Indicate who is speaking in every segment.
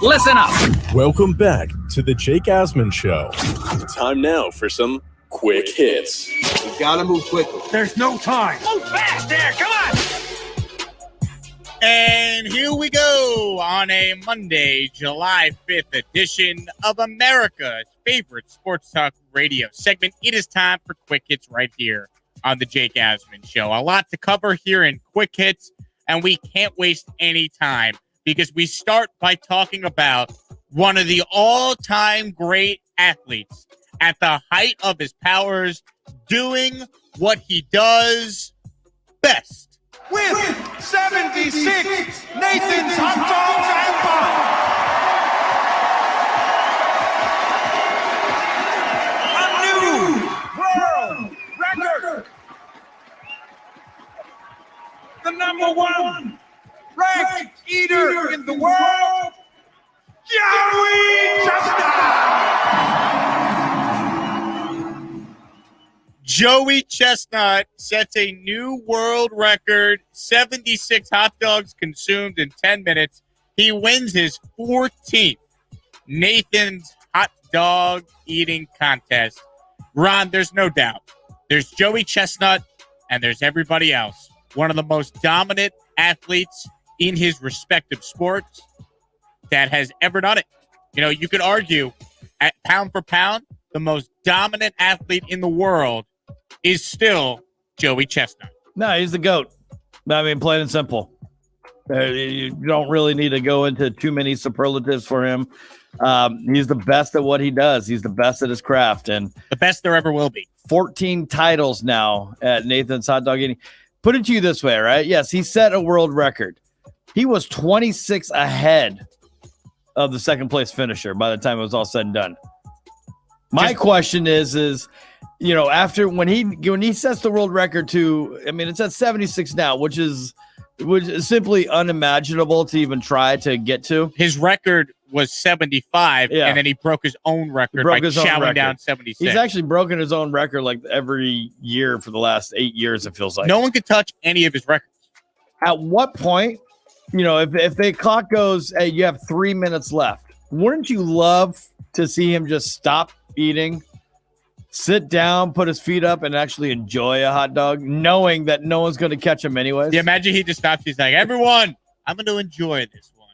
Speaker 1: Listen up.
Speaker 2: Welcome back to the Jake Asman Show. Time now for some quick hits.
Speaker 3: You gotta move quickly.
Speaker 4: There's no time.
Speaker 5: Move fast there, come on! And here we go on a Monday, July 5th edition of America's favorite sports talk radio segment. It is time for Quick Hits right here on the Jake Asman Show. A lot to cover here in Quick Hits, and we can't waste any time because we start by talking about one of the all-time great athletes at the height of his powers, doing what he does best.
Speaker 4: With 76, Nathan's Hot Dogs and Pie. A new world record. The number one ranked eater in the world, Joey Chestnut.
Speaker 5: Joey Chestnut sets a new world record, 76 hot dogs consumed in 10 minutes. He wins his 14th Nathan's Hot Dog Eating Contest. Ron, there's no doubt. There's Joey Chestnut, and there's everybody else. One of the most dominant athletes in his respective sports that has ever done it. You know, you could argue, at pound for pound, the most dominant athlete in the world is still Joey Chestnut.
Speaker 6: No, he's the GOAT. I mean, plain and simple. You don't really need to go into too many superlatives for him. He's the best at what he does. He's the best at his craft. And
Speaker 5: the best there ever will be.
Speaker 6: 14 titles now at Nathan's Hot Dog Eating. Put it to you this way, right? Yes, he set a world record. He was 26 ahead of the second place finisher by the time it was all said and done. My question is, you know, after when he sets the world record to, I mean, it's at 76 now, which is simply unimaginable to even try to get to.
Speaker 5: His record was 75, and then he broke his own record by chowing down 76.
Speaker 6: He's actually broken his own record like every year for the last 8 years, it feels like.
Speaker 5: No one could touch any of his records.
Speaker 6: At what point, you know, if the clock goes, hey, you have 3 minutes left, wouldn't you love to see him just stop eating, sit down, put his feet up, and actually enjoy a hot dog, knowing that no one's going to catch him anyways?
Speaker 5: Yeah, imagine he just stops. He's like, everyone, I'm going to enjoy this one.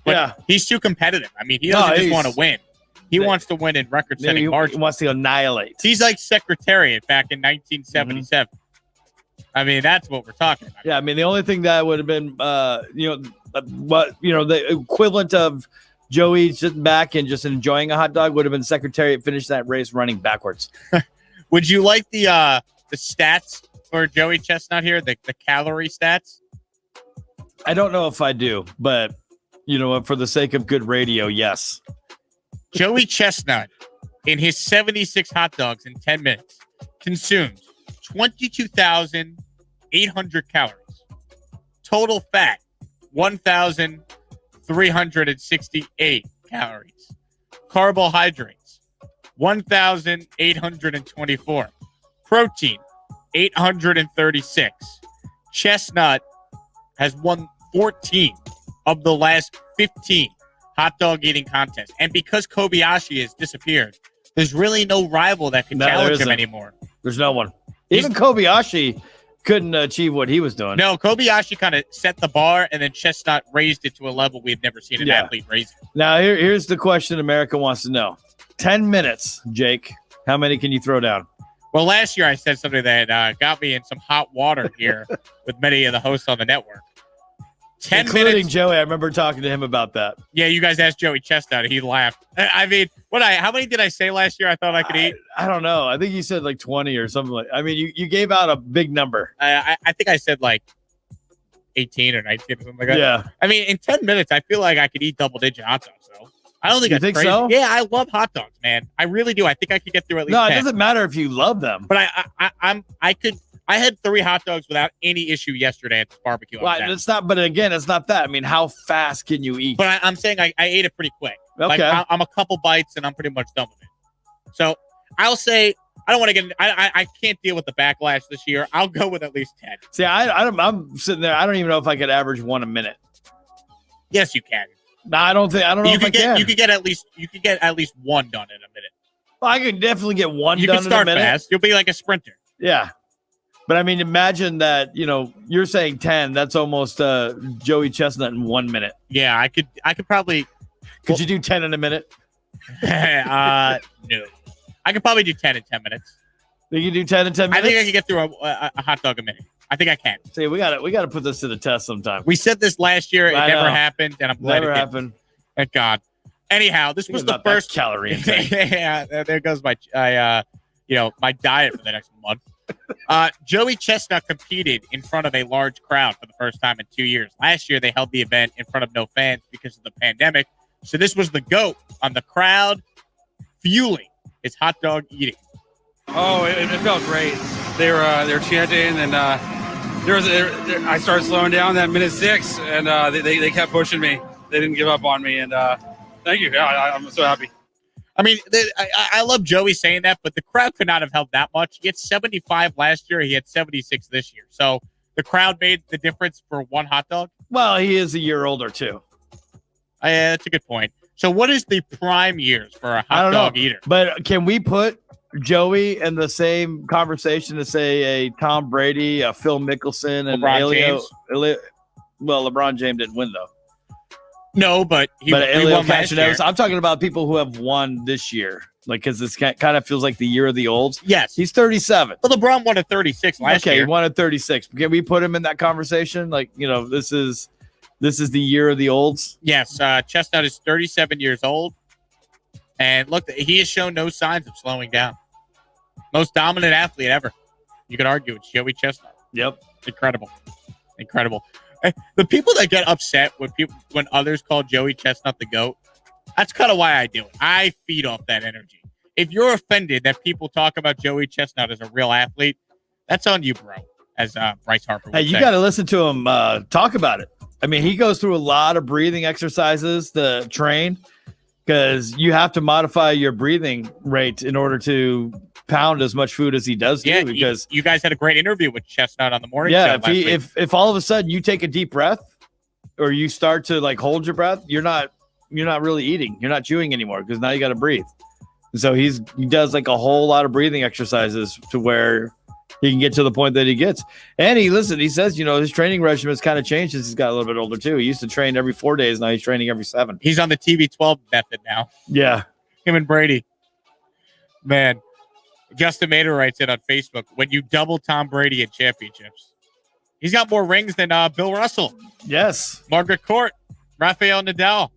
Speaker 5: But he's too competitive. I mean, he doesn't just want to win. He wants to win in record-setting margins.
Speaker 6: He wants to annihilate.
Speaker 5: He's like Secretariat back in 1977. Mm-hmm. I mean, that's what we're talking about.
Speaker 6: Yeah, I mean, the only thing that would have been, the equivalent of Joey sitting back and just enjoying a hot dog would have been Secretariat finishing that race running backwards.
Speaker 5: Would you like the stats for Joey Chestnut here, the calorie stats?
Speaker 6: I don't know if I do, but you know what? For the sake of good radio, yes.
Speaker 5: Joey Chestnut, in his 76 hot dogs in 10 minutes, consumed 22,800 calories. Total fat, 1,368 calories. Carbohydrates, 1,824. Protein, 836. Chestnut has won 14 of the last 15 hot dog eating contests. And because Kobayashi has disappeared, there's really no rival that can challenge him anymore.
Speaker 6: There's no one. Even Kobayashi couldn't achieve what he was doing.
Speaker 5: No, Kobayashi kind of set the bar, and then Chestnut raised it to a level we've never seen an athlete raise it.
Speaker 6: Now, here's the question America wants to know. 10 minutes, Jake. How many can you throw down?
Speaker 5: Well, last year I said something that got me in some hot water here with many of the hosts on the network. 10
Speaker 6: Including
Speaker 5: minutes.
Speaker 6: Joey. I remember talking to him about that.
Speaker 5: Yeah, you guys asked Joey Chestnut. He laughed. I mean, how many did I say last year I thought I could eat?
Speaker 6: I don't know. I think you said like 20 or something like. I mean, you gave out a big number.
Speaker 5: I think I said like 18 or 19 or something like that.
Speaker 6: Yeah.
Speaker 5: I mean, in 10 minutes, I feel like I could eat double-digit hot dogs, though. I don't think
Speaker 6: you think
Speaker 5: crazy.
Speaker 6: so?
Speaker 5: Yeah, I love hot dogs, man. I really do. I think I could get through at least 10.
Speaker 6: No, it doesn't matter if you love them.
Speaker 5: But I could. I had 3 hot dogs without any issue yesterday at this barbecue.
Speaker 6: Well, it's not. But again, it's not that. I mean, how fast can you eat?
Speaker 5: But I'm saying I ate it pretty quick.
Speaker 6: Okay.
Speaker 5: Like, I'm a couple bites and I'm pretty much done with it. So I'll say I don't want to get. I can't deal with the backlash this year. I'll go with at least 10.
Speaker 6: See, I'm sitting there. I don't even know if I could average one a minute.
Speaker 5: Yes, you can.
Speaker 6: No, I don't know
Speaker 5: You
Speaker 6: if I
Speaker 5: could get
Speaker 6: can.
Speaker 5: you could get at least one done in a minute.
Speaker 6: Well, I could definitely get one
Speaker 5: You
Speaker 6: done
Speaker 5: can start
Speaker 6: in a minute.
Speaker 5: fast. You'll be like a sprinter.
Speaker 6: Yeah. But I mean, imagine that, you're saying 10. That's almost Joey Chestnut in 1 minute.
Speaker 5: Yeah, I could probably.
Speaker 6: Could you do 10 in a minute?
Speaker 5: No. I could probably do 10 in 10 minutes.
Speaker 6: You can do 10 in 10 minutes?
Speaker 5: I think I can get through a hot dog a minute. I think I can.
Speaker 6: See, we got to put this to the test sometime.
Speaker 5: We said this last year. It
Speaker 6: I
Speaker 5: never
Speaker 6: know.
Speaker 5: happened, and I'm glad
Speaker 6: Never
Speaker 5: it did.
Speaker 6: happened.
Speaker 5: Thank God. Anyhow, this was the first
Speaker 6: calorie intake.
Speaker 5: Yeah, there goes my my diet for the next month. Joey Chestnut competed in front of a large crowd for the first time in 2 years. Last year, they held the event in front of no fans because of the pandemic. So this was the GOAT on the crowd fueling his hot dog eating.
Speaker 1: Oh, it felt great. They were chanting, and I started slowing down that minute 6, and they kept pushing me. They didn't give up on me, and thank you. Yeah, I'm so happy.
Speaker 5: I mean, I love Joey saying that, but the crowd could not have held that much. He had 75 last year. He had 76 this year. So the crowd made the difference for one hot dog.
Speaker 6: Well, he is a year older, too.
Speaker 5: That's a good point. So what is the prime years for a hot dog eater?
Speaker 6: But can we put Joey in the same conversation as, say, a Tom Brady, a Phil Mickelson, and LeBron James didn't win, though.
Speaker 5: No, but he won last year.
Speaker 6: I'm talking about people who have won this year, because this kind of feels like the year of the olds.
Speaker 5: Yes.
Speaker 6: He's 37.
Speaker 5: Well, LeBron won at 36 last year.
Speaker 6: Okay, he won at 36. Can we put him in that conversation? This is the year of the olds.
Speaker 5: Yes, Chestnut is 37 years old. And look, he has shown no signs of slowing down. Most dominant athlete ever. You could argue it's Joey Chestnut.
Speaker 6: Yep.
Speaker 5: Incredible. The people that get upset when others call Joey Chestnut the GOAT, that's kind of why I do it. I feed off that energy. If you're offended that people talk about Joey Chestnut as a real athlete, that's on you, bro, as Bryce Harper would say.
Speaker 6: Hey, you got to listen to him talk about it. I mean, he goes through a lot of breathing exercises to train, because you have to modify your breathing rate in order to pound as much food as he does.
Speaker 5: Yeah,
Speaker 6: because
Speaker 5: you guys had a great interview with Chestnut on the morning show last week.
Speaker 6: If all of a sudden you take a deep breath, or you start to hold your breath, you're not really eating. You're not chewing anymore, because now you got to breathe. So he does a whole lot of breathing exercises to where he can get to the point that he gets. And he says, his training regimen has kind of changed as he's got a little bit older too. He used to train every 4 days. Now he's training every 7.
Speaker 5: He's on the TB12 method now.
Speaker 6: Yeah.
Speaker 5: Him and Brady. Man, Justin Mader writes it on Facebook. When you double Tom Brady in championships, he's got more rings than Bill Russell.
Speaker 6: Yes.
Speaker 5: Margaret Court, Rafael Nadal.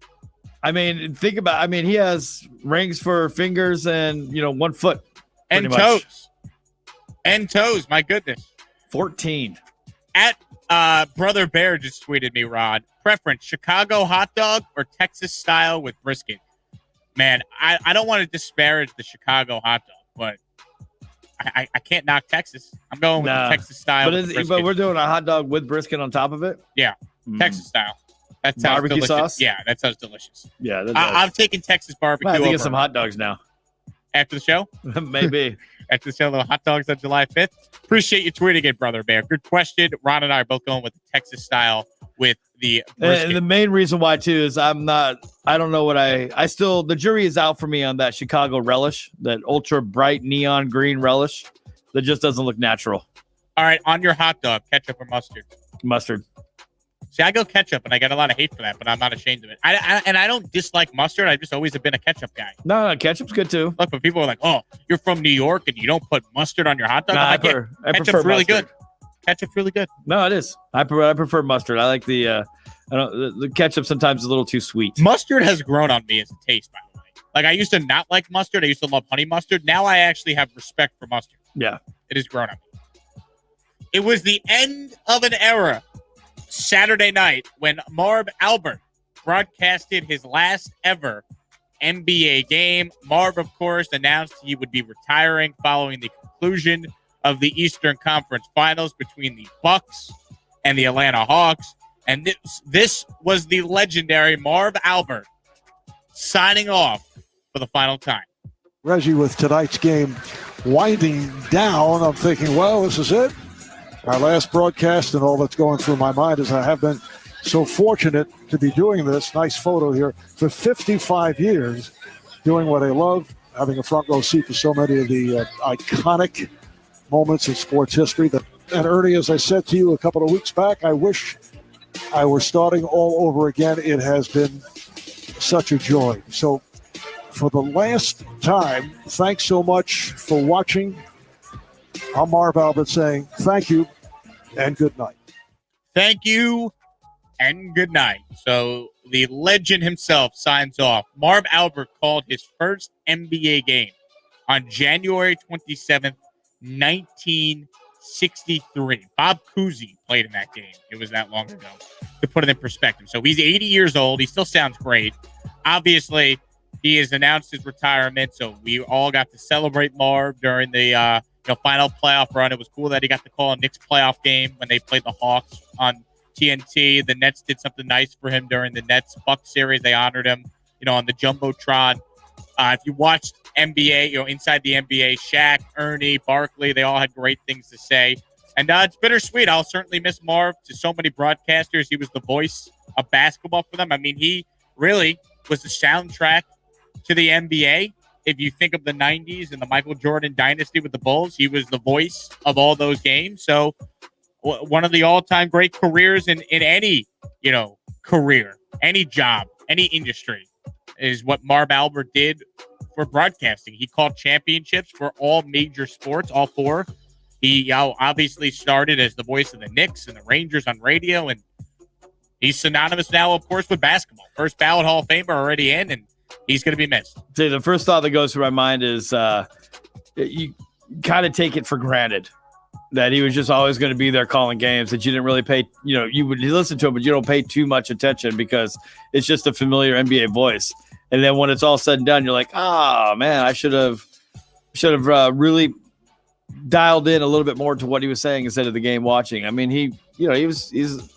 Speaker 6: I mean, he has rings for fingers and, 1 foot.
Speaker 5: And toes. And toes, my goodness.
Speaker 6: 14.
Speaker 5: At Brother Bear just tweeted me, Rod. Preference, Chicago hot dog or Texas style with brisket? Man, I don't want to disparage the Chicago hot dog, but I can't knock Texas. I'm going with the Texas style.
Speaker 6: But we're doing a hot dog with brisket on top of it?
Speaker 5: Yeah, Texas style. That sounds
Speaker 6: barbecue
Speaker 5: delicious.
Speaker 6: sauce?
Speaker 5: Yeah, that sounds delicious.
Speaker 6: Yeah,
Speaker 5: I'm taking Texas barbecue.
Speaker 6: I have to
Speaker 5: over
Speaker 6: get some hot dogs now.
Speaker 5: After the show?
Speaker 6: Maybe.
Speaker 5: After the show, little hot dogs on July 5th. Appreciate you tweeting it, Brother Bear. Good question. Ron and I are both going with the Texas style with the brisket.
Speaker 6: And the main reason why, too, is I don't know what the jury is out for me on that Chicago relish, that ultra bright neon green relish that just doesn't look natural.
Speaker 5: All right, on your hot dog, ketchup or mustard?
Speaker 6: Mustard.
Speaker 5: See, I go ketchup, and I get a lot of hate for that, but I'm not ashamed of it. I don't dislike mustard. I've just always been a ketchup guy.
Speaker 6: No, ketchup's good, too.
Speaker 5: Look, but people are like, oh, you're from New York, and you don't put mustard on your hot dog?
Speaker 6: I
Speaker 5: prefer really
Speaker 6: mustard.
Speaker 5: Good. Ketchup's really good.
Speaker 6: No, it is. I prefer mustard. I like the ketchup sometimes is a little too sweet.
Speaker 5: Mustard has grown on me as a taste, by the way. Like, I used to not like mustard. I used to love honey mustard. Now I actually have respect for mustard.
Speaker 6: Yeah.
Speaker 5: It has grown on me. It was the end of an era Saturday night when Marv Albert broadcasted his last ever NBA game. Marv, of course, announced he would be retiring following the conclusion of the Eastern Conference Finals between the Bucks and the Atlanta Hawks. And this was the legendary Marv Albert signing off for the final time.
Speaker 3: Reggie, with tonight's game winding down, I'm thinking, well, this is it. Our last broadcast, and all that's going through my mind is I have been so fortunate to be doing this. Nice photo here. For 55 years, doing what I love, having a front row seat to so many of the iconic moments in sports history. And Ernie, as I said to you a couple of weeks back, I wish I were starting all over again. It has been such a joy. So for the last time, thanks so much for watching. I'm Marv Albert saying thank you and good night.
Speaker 5: Thank you and good night. So the legend himself signs off. Marv Albert called his first NBA game on January 27th, 1963. Bob Cousy played in that game. It was that long ago, to put it in perspective. So he's 80 years old. He still sounds great. Obviously, he has announced his retirement, so we all got to celebrate Marv during the final playoff run. It was cool that he got to call a Knicks playoff game when they played the Hawks on TNT. The Nets did something nice for him during the Nets-Bucks series. They honored him, on the Jumbotron. If you watched NBA, inside the NBA, Shaq, Ernie, Barkley, they all had great things to say. And it's bittersweet. I'll certainly miss Marv. To so many broadcasters, he was the voice of basketball for them. I mean, he really was the soundtrack to the NBA. If you think of the 90s and the Michael Jordan dynasty with the Bulls, he was the voice of all those games. So one of the all-time great careers in any, career, any job, any industry is what Marv Albert did for broadcasting. He called championships for all major sports, all four. He obviously started as the voice of the Knicks and the Rangers on radio, and he's synonymous now, of course, with basketball. First ballot Hall of Famer already in, and he's going to be missed.
Speaker 6: See, the first thought that goes through my mind is you kind of take it for granted that he was just always going to be there calling games, that you didn't really pay, you would listen to him, but you don't pay too much attention because it's just a familiar NBA voice. And then when it's all said and done, you're like, oh man, I should have really dialed in a little bit more to what he was saying instead of the game watching. I mean, he's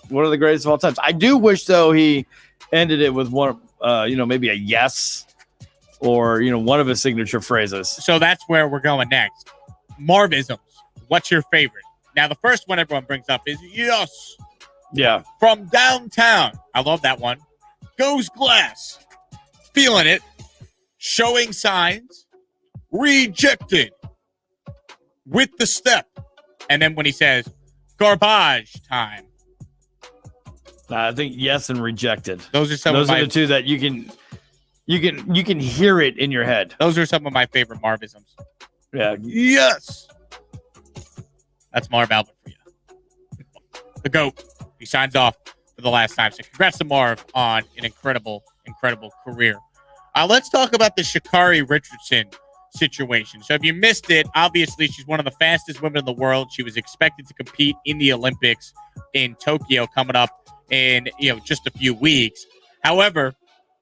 Speaker 6: one of the greatest of all times. I do wish though he ended it with one, maybe a yes or, one of his signature phrases.
Speaker 5: So that's where we're going next. Marvisms. What's your favorite? Now, the first one everyone brings up is yes.
Speaker 6: Yeah.
Speaker 5: From downtown. I love that one. Goes glass. Feeling it. Showing signs. Rejected. With the step. And then when he says, garbage time.
Speaker 6: I think yes and rejected.
Speaker 5: Those are
Speaker 6: the two that you can hear it in your head.
Speaker 5: Those are some of my favorite Marvisms.
Speaker 6: Yeah.
Speaker 5: Yes. That's Marv Albert for you. The GOAT. He signs off for the last time. So congrats to Marv on an incredible, incredible career. Let's talk about the Shikari Richardson situation. So if you missed it, obviously she's one of the fastest women in the world. She was expected to compete in the Olympics in Tokyo coming up in just a few weeks. However,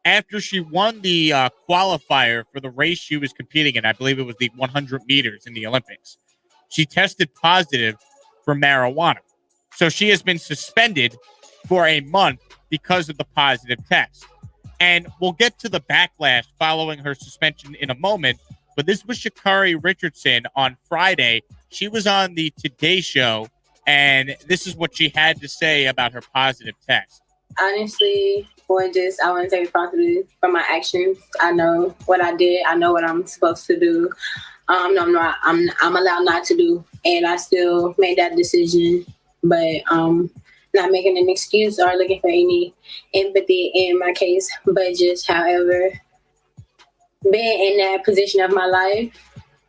Speaker 5: after she won the qualifier for the race she was competing in, I believe it was the 100 meters in the Olympics, she tested positive for marijuana. So she has been suspended for a month because of the positive test. And we'll get to the backlash following her suspension in a moment. But this was Sha'Carri Richardson on Friday. She was on the Today Show, and this is what she had to say about her positive test.
Speaker 7: Honestly, I want to take responsibility for my actions. I know what I did. I know what I'm supposed to do. I'm allowed not to do, and I still made that decision. But not making an excuse or looking for any empathy in my case, but just, however, being in that position of my life,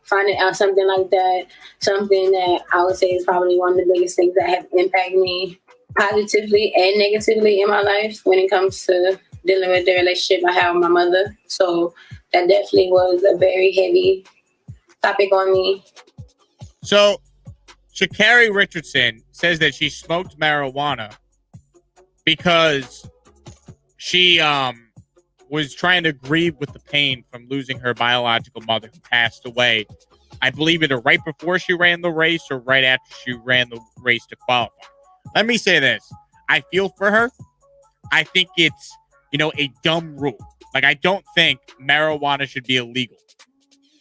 Speaker 7: finding out something like that, something that I would say is probably one of the biggest things that have impacted me positively and negatively in my life when it comes to dealing with the relationship I have with my mother. So that definitely was a very heavy topic on me.
Speaker 5: So Shikari Richardson says that she smoked marijuana because she was trying to grieve with the pain from losing her biological mother who passed away. I believe either right before she ran the race or right after she ran the race to qualify. Let me say this. I feel for her. I think it's, a dumb rule. Like, I don't think marijuana should be illegal.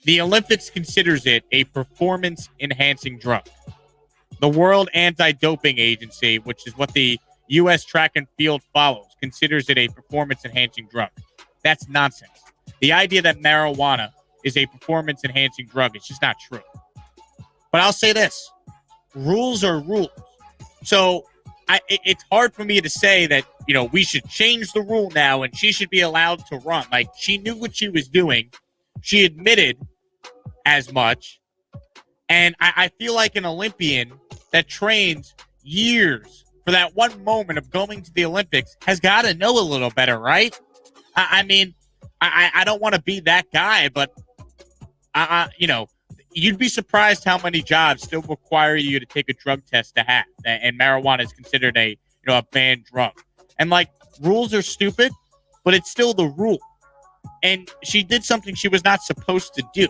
Speaker 5: The Olympics considers it a performance-enhancing drug. The World Anti-Doping Agency, which is what the U.S. Track and Field Follows considers it a performance-enhancing drug. That's nonsense. The idea that marijuana is a performance-enhancing drug is just not true. But I'll say this. Rules are rules. So it's hard for me to say that, we should change the rule now and she should be allowed to run. Like, she knew what she was doing. She admitted as much. And I feel like an Olympian that trains years for that one moment of going to the Olympics has got to know a little better, right? I mean, I don't want to be that guy, but, you'd be surprised how many jobs still require you to take a drug test to have. And marijuana is considered a banned drug. And, rules are stupid, but it's still the rule. And she did something she was not supposed to do.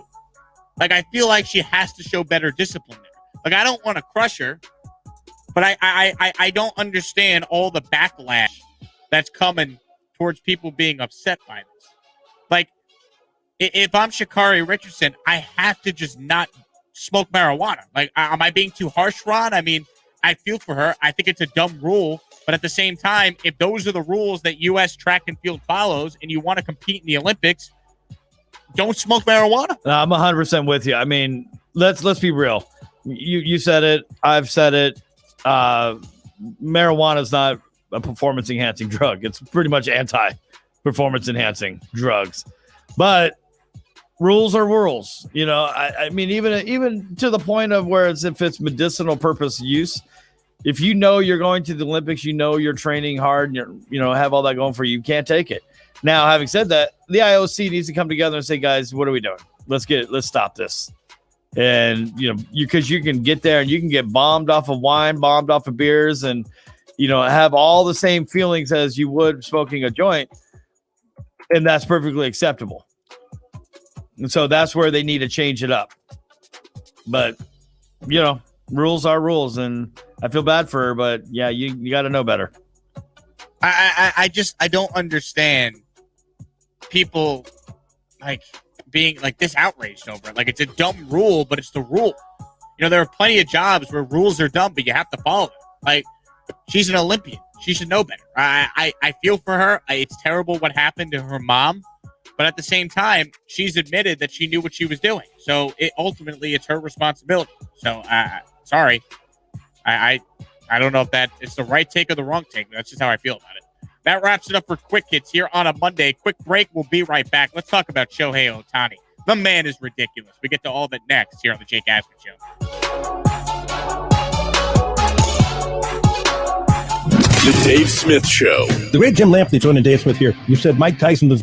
Speaker 5: I feel like she has to show better discipline there. I don't want to crush her, but I don't understand all the backlash that's coming towards people being upset by this. If I'm Shikari Richardson, I have to just not smoke marijuana. Am I being too harsh, Ron? I mean, I feel for her. I think it's a dumb rule. But at the same time, if those are the rules that U.S. Track and Field follows and you want to compete in the Olympics, don't smoke marijuana.
Speaker 6: I'm 100% with you. I mean, let's be real. You said it. I've said it. Marijuana is not a performance-enhancing drug. It's pretty much anti-performance-enhancing drugs. But rules are rules. I mean, even to the point of where if it's medicinal purpose use, if you know you're going to the Olympics, you're training hard, and have all that going for you, you can't take it. Now, having said that, the IOC needs to come together and say, guys, what are we doing? Let's stop this. And, because you can get there and you can get bombed off of wine, bombed off of beers, and, have all the same feelings as you would smoking a joint. And that's perfectly acceptable. And so that's where they need to change it up. But, rules are rules. And I feel bad for her, but yeah, you got to know better.
Speaker 5: I don't understand people being this outraged over it. It's a dumb rule, but it's the rule. There are plenty of jobs where rules are dumb, but you have to follow them. She's an Olympian. She should know better. I feel for her. It's terrible what happened to her mom, but at the same time, she's admitted that she knew what she was doing. So ultimately, it's her responsibility. So sorry. I don't know if that it's the right take or the wrong take. That's just how I feel about it. That wraps it up for Quick Hits here on a Monday. Quick break. We'll be right back. Let's talk about Shohei Ohtani. The man is ridiculous. We get to all of it next here on the Jake Asman Show.
Speaker 2: The Dave Smith Show.
Speaker 8: The great Jim Lampley joining Dave Smith here. You said Mike Tyson was